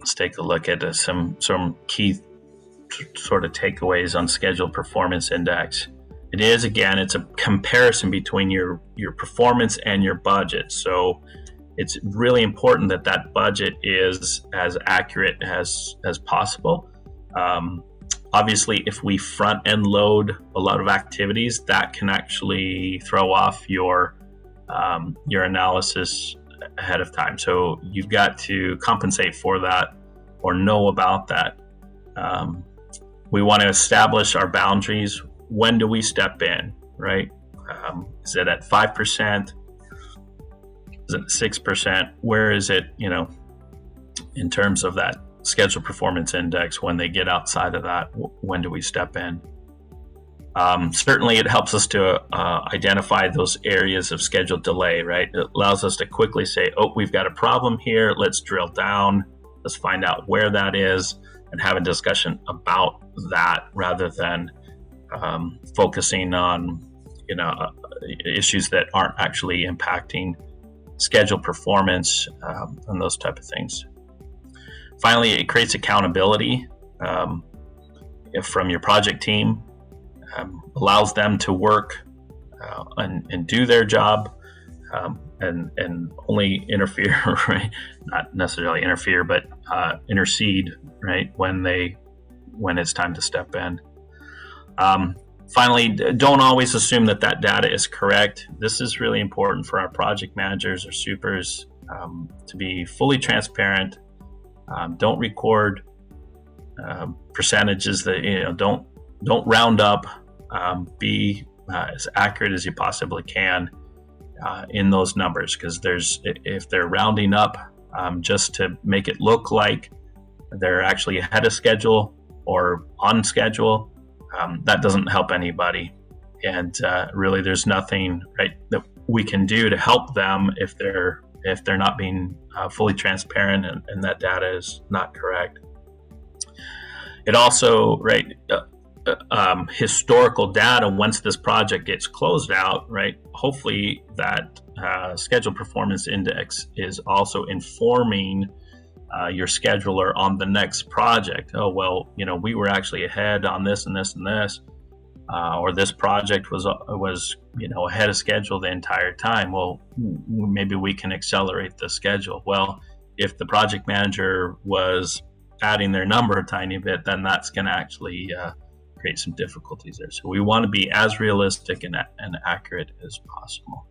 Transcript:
let's take a look at some key sort of takeaways on schedule performance index. It's a comparison between your performance and your budget. So it's really important that budget is as accurate as possible. Obviously, if we front end load a lot of activities, that can actually throw off your analysis ahead of time. So you've got to compensate for that or know about that. We want to establish our boundaries. When do we step in, right? Is it at 5%? Is it 6%? Where is it, in terms of that schedule performance index? When they get outside of that, when do we step in? Certainly it helps us to identify those areas of schedule delay, right? It allows us to quickly say, we've got a problem here. Let's drill down. Let's find out where that is and have a discussion about that rather than focusing on, issues that aren't actually impacting schedule performance and those type of things. Finally, it creates accountability from your project team, allows them to work and do their job and only interfere, right? Not necessarily interfere, but intercede, right? When it's time to step in. Finally, don't always assume that data is correct. This is really important for our project managers or supers to be fully transparent. Don't record percentages that don't round up. Be as accurate as you possibly can in those numbers, because if they're rounding up just to make it look like they're actually ahead of schedule or on schedule, that doesn't help anybody. And really, there's nothing that we can do to help them if they're not being fully transparent and that data is not correct. It also, historical data, once this project gets closed out, hopefully that schedule performance index is also informing your scheduler on the next project. We were actually ahead on this and this and this, or this project was ahead of schedule the entire time. Well, maybe we can accelerate the schedule. Well, if the project manager was adding their number a tiny bit, then that's going to actually create some difficulties there. So we want to be as realistic and accurate as possible.